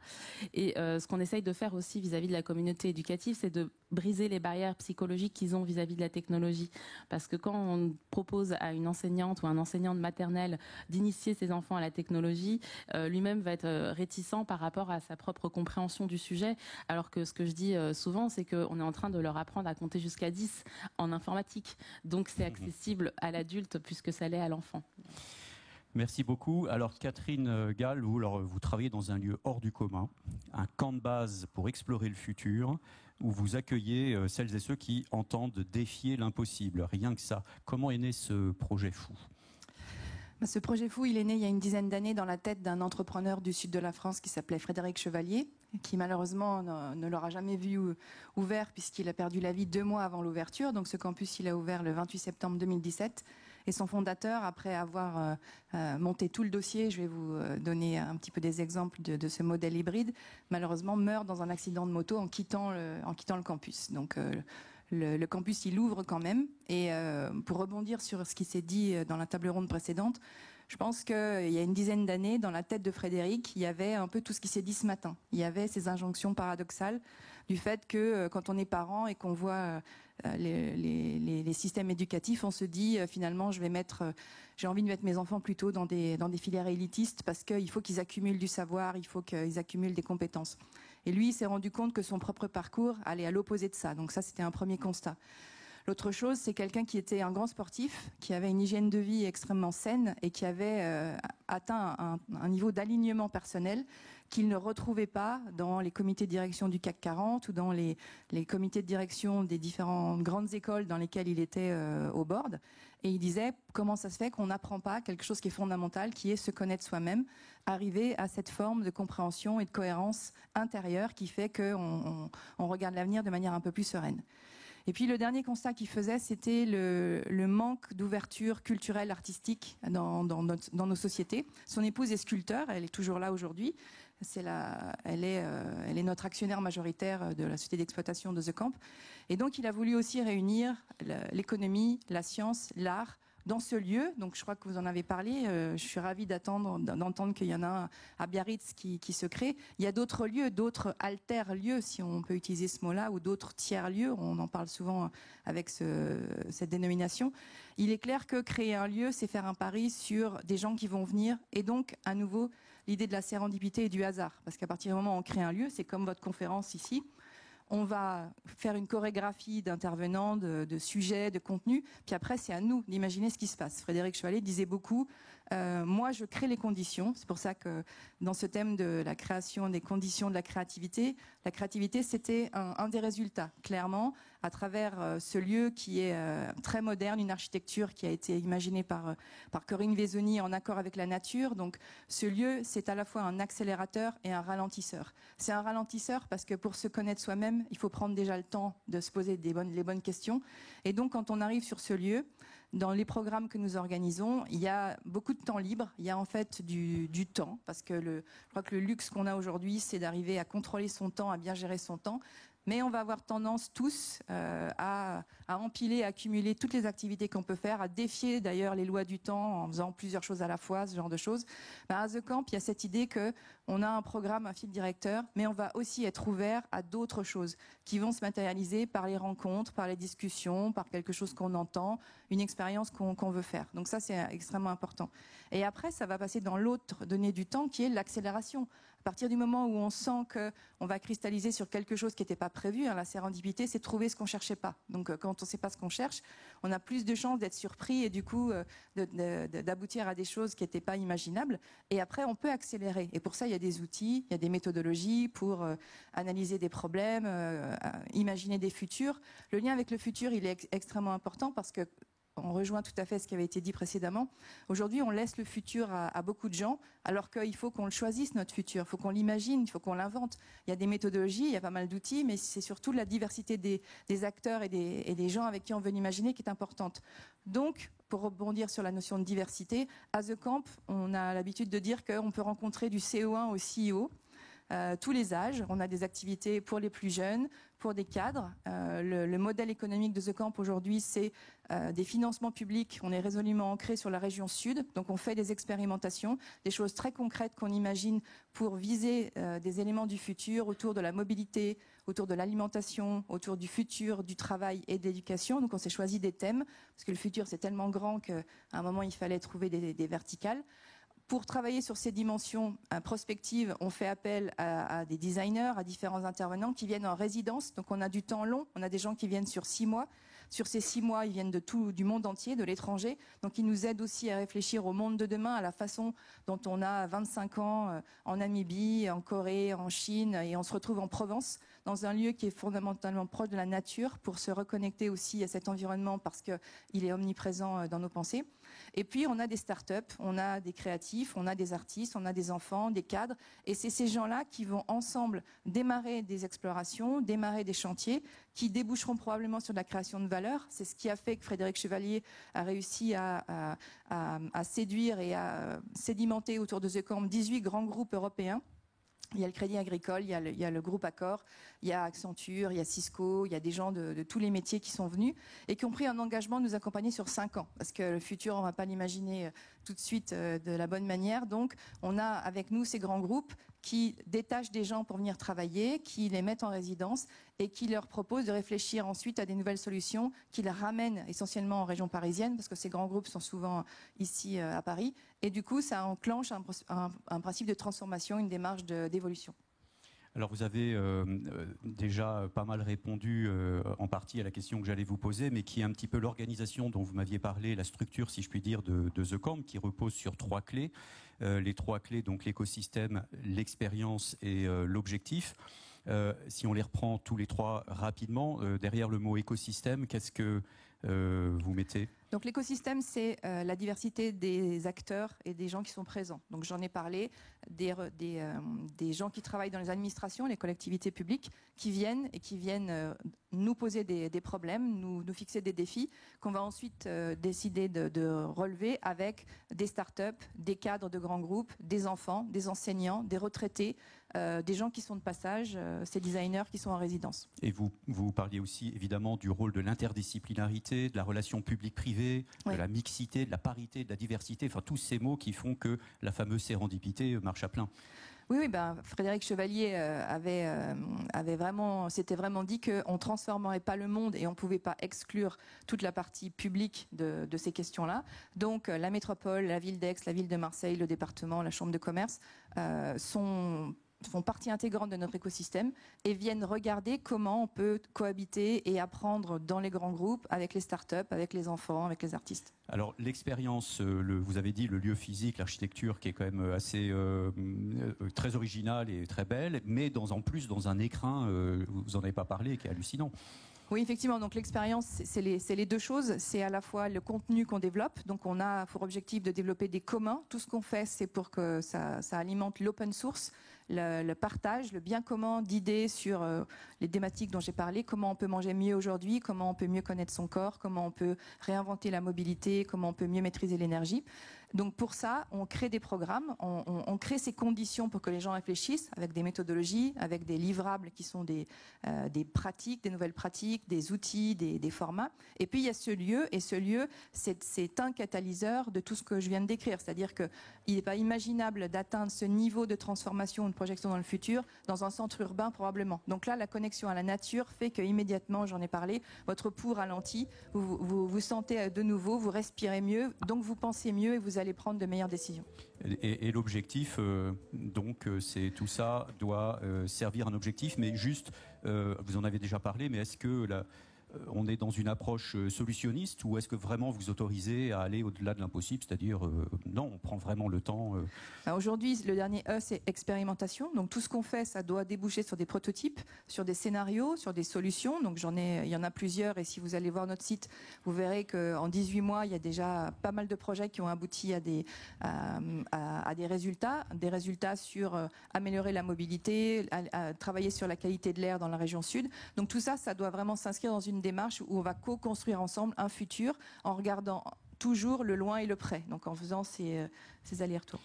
Et ce qu'on essaye de faire aussi vis-à-vis de la communauté éducative, c'est de briser les barrières psychologiques qu'ils ont vis-à-vis de la technologie. Parce que quand on propose à une enseignante ou un enseignant de maternelle d'initier ses enfants à la technologie, lui-même va être réticent par rapport à sa propre compréhension du sujet, alors que ce que je dis souvent, c'est qu'on est en train de leur apprendre à compter jusqu'à 10 en informatique. Donc c'est accessible à l'adulte puisque ça l'est à l'enfant. Merci beaucoup. Alors Catherine Gall, vous travaillez dans un lieu hors du commun, un camp de base pour explorer le futur, où vous accueillez celles et ceux qui entendent défier l'impossible. Rien que ça. Comment est né ce projet fou ? Ce projet fou, il est né il y a une dizaine d'années dans la tête d'un entrepreneur du sud de la France qui s'appelait Frédéric Chevalier, qui malheureusement ne l'aura jamais vu ouvert puisqu'il a perdu la vie 2 mois avant l'ouverture. Donc ce campus, il a ouvert le 28 septembre 2017. Et son fondateur, après avoir monté tout le dossier, je vais vous donner un petit peu des exemples de ce modèle hybride, malheureusement meurt dans un accident de moto en quittant le campus. Donc le campus, il ouvre quand même. Et pour rebondir sur ce qui s'est dit dans la table ronde précédente, je pense qu'il y a une dizaine d'années, dans la tête de Frédéric, il y avait un peu tout ce qui s'est dit ce matin. Il y avait ces injonctions paradoxales du fait que quand on est parent et qu'on voit les systèmes éducatifs, on se dit finalement j'ai envie de mettre mes enfants plutôt dans des filières élitistes parce qu'il faut qu'ils accumulent du savoir, il faut qu'ils accumulent des compétences. Et lui, il s'est rendu compte que son propre parcours allait à l'opposé de ça. Donc ça, c'était un premier constat. L'autre chose, c'est quelqu'un qui était un grand sportif, qui avait une hygiène de vie extrêmement saine et qui avait atteint un niveau d'alignement personnel qu'il ne retrouvait pas dans les comités de direction du CAC 40 ou dans les comités de direction des différentes grandes écoles dans lesquelles il était au board. Et il disait, comment ça se fait qu'on n'apprend pas quelque chose qui est fondamental, qui est se connaître soi-même, arriver à cette forme de compréhension et de cohérence intérieure qui fait qu'on regarde l'avenir de manière un peu plus sereine. Et puis le dernier constat qu'il faisait, c'était le manque d'ouverture culturelle, artistique dans nos sociétés. Son épouse est sculpteur, elle est toujours là aujourd'hui. Elle est notre actionnaire majoritaire de la société d'exploitation de The Camp. Et donc il a voulu aussi réunir l'économie, la science, l'art dans ce lieu. Donc je crois que vous en avez parlé. Je suis ravie d'entendre qu'il y en a un à Biarritz qui se crée. Il y a d'autres lieux, d'autres alter-lieux, si on peut utiliser ce mot-là, ou d'autres tiers-lieux. On en parle souvent avec cette dénomination. Il est clair que créer un lieu, c'est faire un pari sur des gens qui vont venir. Et donc, à nouveau, l'idée de la sérendipité et du hasard. Parce qu'à partir du moment où on crée un lieu, c'est comme votre conférence ici. on va faire une chorégraphie d'intervenants, de sujets, de contenus, puis après c'est à nous d'imaginer ce qui se passe. Frédéric Chevalier disait beaucoup, moi je crée les conditions, c'est pour ça que dans ce thème de la création des conditions de la créativité c'était un des résultats, clairement, à travers ce lieu qui est très moderne, une architecture qui a été imaginée par Corinne Vesoni en accord avec la nature. Donc ce lieu, c'est à la fois un accélérateur et un ralentisseur. C'est un ralentisseur parce que pour se connaître soi-même, il faut prendre déjà le temps de se poser les bonnes questions. Et donc quand on arrive sur ce lieu, dans les programmes que nous organisons, il y a beaucoup de temps libre. Il y a en fait du temps, parce que je crois que le luxe qu'on a aujourd'hui, c'est d'arriver à contrôler son temps, à bien gérer son temps. Mais on va avoir tendance tous à empiler, à accumuler toutes les activités qu'on peut faire, à défier d'ailleurs les lois du temps en faisant plusieurs choses à la fois, ce genre de choses. À The Camp, il y a cette idée qu'on a un programme, un fil directeur, mais on va aussi être ouvert à d'autres choses qui vont se matérialiser par les rencontres, par les discussions, par quelque chose qu'on entend, une expérience qu'on veut faire. Donc ça, c'est extrêmement important. Et après, ça va passer dans l'autre donnée du temps qui est l'accélération. À partir du moment où on sent qu'on va cristalliser sur quelque chose qui n'était pas prévu, la sérendipité, c'est trouver ce qu'on ne cherchait pas. Donc quand on ne sait pas ce qu'on cherche, on a plus de chances d'être surpris et du coup d'aboutir à des choses qui n'étaient pas imaginables. Et après, on peut accélérer. Et pour ça, il y a des outils, il y a des méthodologies pour analyser des problèmes, imaginer des futurs. Le lien avec le futur, il est extrêmement important parce que on rejoint tout à fait ce qui avait été dit précédemment. Aujourd'hui, on laisse le futur à beaucoup de gens, alors qu'il faut qu'on le choisisse, notre futur. Il faut qu'on l'imagine, il faut qu'on l'invente. Il y a des méthodologies, il y a pas mal d'outils, mais c'est surtout la diversité des acteurs et des gens avec qui on veut l'imaginer qui est importante. Donc, pour rebondir sur la notion de diversité, à The Camp, on a l'habitude de dire qu'on peut rencontrer du CO1 au CEO. Tous les âges. On a des activités pour les plus jeunes, pour des cadres. Le modèle économique de The Camp aujourd'hui, c'est des financements publics. On est résolument ancré sur la région sud. Donc on fait des expérimentations, des choses très concrètes qu'on imagine pour viser des éléments du futur autour de la mobilité, autour de l'alimentation, autour du futur, du travail et de l'éducation. Donc on s'est choisi des thèmes, parce que le futur c'est tellement grand qu'à un moment il fallait trouver des verticales. Pour travailler sur ces dimensions prospectives, on fait appel à des designers, à différents intervenants qui viennent en résidence. Donc on a du temps long, on a des gens qui viennent sur 6 mois. Sur ces 6 mois, ils viennent du monde entier, de l'étranger. Donc ils nous aident aussi à réfléchir au monde de demain, à la façon dont on a 25 ans en Namibie, en Corée, en Chine, et on se retrouve en Provence, dans un lieu qui est fondamentalement proche de la nature, pour se reconnecter aussi à cet environnement parce qu'il est omniprésent dans nos pensées. Et puis on a des startups, on a des créatifs, on a des artistes, on a des enfants, des cadres, et c'est ces gens-là qui vont ensemble démarrer des explorations, démarrer des chantiers qui déboucheront probablement sur de la création de valeur. C'est ce qui a fait que Frédéric Chevalier a réussi à séduire et à sédimenter autour de The Camp 18 grands groupes européens. Il y a le Crédit Agricole, il y a le groupe Accor, il y a Accenture, il y a Cisco, il y a des gens de tous les métiers qui sont venus et qui ont pris un engagement de nous accompagner sur 5 ans. Parce que le futur, on ne va pas l'imaginer tout de suite de la bonne manière. Donc, on a avec nous ces grands groupes qui détachent des gens pour venir travailler, qui les mettent en résidence et qui leur proposent de réfléchir ensuite à des nouvelles solutions qui les ramènent essentiellement en région parisienne, parce que ces grands groupes sont souvent ici à Paris. Et du coup, ça enclenche un principe de transformation, une démarche d'évolution. Alors vous avez déjà pas mal répondu en partie à la question que j'allais vous poser, mais qui est un petit peu l'organisation dont vous m'aviez parlé, la structure, si je puis dire, de The Camp, qui repose sur 3 clés. Les 3 clés, donc l'écosystème, l'expérience et l'objectif. Si on les reprend tous les 3 rapidement, derrière le mot écosystème, qu'est-ce que vous mettez ? Donc l'écosystème, c'est la diversité des acteurs et des gens qui sont présents. Donc j'en ai parlé, des gens qui travaillent dans les administrations, les collectivités publiques, qui viennent nous poser des problèmes, nous fixer des défis qu'on va ensuite décider de relever avec des startups, des cadres de grands groupes, des enfants, des enseignants, des retraités, des gens qui sont de passage, ces designers qui sont en résidence. Et vous parliez aussi évidemment du rôle de l'interdisciplinarité, de la relation publique-privée, de la mixité, de la parité, de la diversité, enfin tous ces mots qui font que la fameuse sérendipité marche à plein. Oui, Frédéric Chevalier s'était vraiment dit qu'on ne transformerait pas le monde et on ne pouvait pas exclure toute la partie publique de ces questions-là. Donc la métropole, la ville d'Aix, la ville de Marseille, le département, la chambre de commerce sont font partie intégrante de notre écosystème et viennent regarder comment on peut cohabiter et apprendre dans les grands groupes, avec les startups, avec les enfants, avec les artistes. Alors l'expérience, vous avez dit le lieu physique, l'architecture qui est quand même assez très originale et très belle, mais en plus dans un écrin, vous n'en avez pas parlé, qui est hallucinant. Oui, effectivement. Donc l'expérience, c'est les deux choses. C'est à la fois le contenu qu'on développe. Donc on a pour objectif de développer des communs. Tout ce qu'on fait, c'est pour que ça alimente l'open source, le partage, le bien commun d'idées sur les thématiques dont j'ai parlé. Comment on peut manger mieux aujourd'hui, comment on peut mieux connaître son corps, comment on peut réinventer la mobilité, comment on peut mieux maîtriser l'énergie. Donc pour ça, on crée des programmes, on crée ces conditions pour que les gens réfléchissent avec des méthodologies, avec des livrables qui sont des pratiques, des nouvelles pratiques, des outils, des formats. Et puis il y a ce lieu, et ce lieu, c'est un catalyseur de tout ce que je viens de décrire. C'est-à-dire qu'il n'est pas imaginable d'atteindre ce niveau de transformation ou de projection dans le futur dans un centre urbain probablement. Donc là, la connexion à la nature fait qu'immédiatement, j'en ai parlé, votre pouls ralentit, vous sentez de nouveau, vous respirez mieux, donc vous pensez mieux et vous allez prendre de meilleures décisions. Et l'objectif, donc, c'est tout ça doit servir un objectif, mais juste, vous en avez déjà parlé, mais est-ce que on est dans une approche solutionniste ou est-ce que vraiment vous autorisez à aller au-delà de l'impossible, c'est-à-dire non, on prend vraiment le temps Aujourd'hui, le dernier E, c'est expérimentation. Donc tout ce qu'on fait, ça doit déboucher sur des prototypes, sur des scénarios, sur des solutions. Donc il y en a plusieurs et si vous allez voir notre site, vous verrez qu'en 18 mois, il y a déjà pas mal de projets qui ont abouti à des résultats sur améliorer la mobilité, à travailler sur la qualité de l'air dans la région sud. Donc tout ça, ça doit vraiment s'inscrire dans une démarche où on va co-construire ensemble un futur en regardant toujours le loin et le près, donc en faisant ces allers-retours.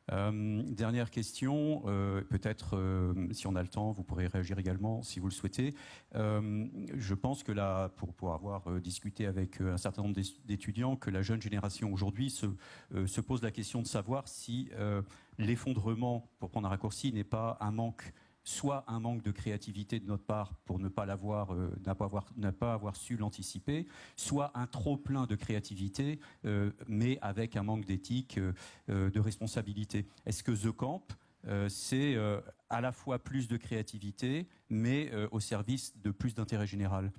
Dernière question, peut-être si on a le temps, vous pourrez réagir également si vous le souhaitez. Je pense que là, pour avoir discuté avec un certain nombre d'étudiants, que la jeune génération aujourd'hui se pose la question de savoir si l'effondrement, pour prendre un raccourci, n'est pas un manque, soit un manque de créativité de notre part pour ne pas avoir su l'anticiper, soit un trop plein de créativité, mais avec un manque d'éthique, de responsabilité. Est-ce que The Camp, c'est à la fois plus de créativité, mais au service de plus d'intérêt général ?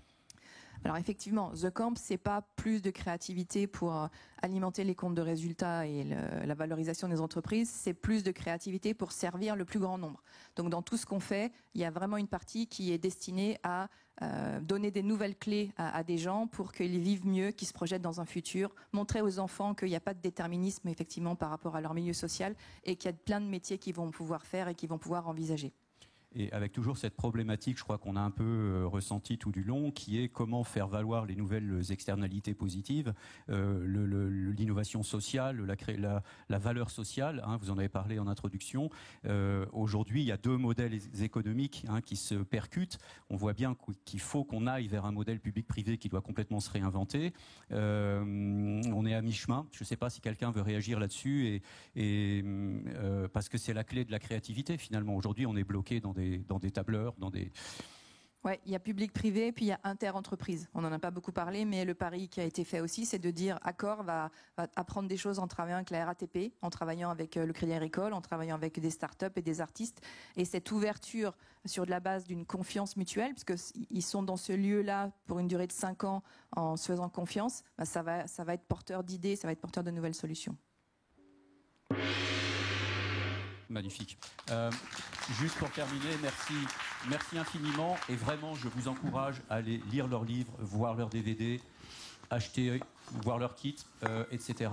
Alors effectivement, The Camp, c'est pas plus de créativité pour alimenter les comptes de résultats et la valorisation des entreprises, c'est plus de créativité pour servir le plus grand nombre. Donc dans tout ce qu'on fait, il y a vraiment une partie qui est destinée à donner des nouvelles clés à des gens pour qu'ils vivent mieux, qu'ils se projettent dans un futur, montrer aux enfants qu'il n'y a pas de déterminisme effectivement par rapport à leur milieu social et qu'il y a plein de métiers qu'ils vont pouvoir faire et qu'ils vont pouvoir envisager. Et avec toujours cette problématique, je crois qu'on a un peu ressenti tout du long, qui est comment faire valoir les nouvelles externalités positives, l'innovation sociale, la valeur sociale, hein, vous en avez parlé en introduction. Aujourd'hui, il y a deux modèles économiques qui se percutent. On voit bien qu'il faut qu'on aille vers un modèle public-privé qui doit complètement se réinventer. On est à mi-chemin. Je ne sais pas si quelqu'un veut réagir là-dessus, parce que c'est la clé de la créativité finalement. Aujourd'hui, on est bloqué dans des tableurs, Ouais, il y a public-privé, puis il y a inter-entreprise. On n'en a pas beaucoup parlé, mais le pari qui a été fait aussi, c'est de dire Accor va apprendre des choses en travaillant avec la RATP, en travaillant avec le Crédit Agricole, en travaillant avec des startups et des artistes. Et cette ouverture sur de la base d'une confiance mutuelle, puisqu'ils sont dans ce lieu-là pour une durée de 5 ans en se faisant confiance, ça va être porteur d'idées, ça va être porteur de nouvelles solutions. Magnifique. Juste pour terminer, merci infiniment. Et vraiment, je vous encourage à aller lire leurs livres, voir leurs DVD, acheter, voir leurs kits, etc.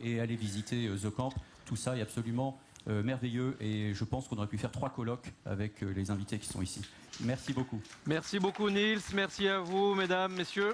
Et aller visiter The Camp. Tout ça est absolument merveilleux. Et je pense qu'on aurait pu faire 3 colloques avec les invités qui sont ici. Merci beaucoup. Merci beaucoup, Niels. Merci à vous, mesdames, messieurs.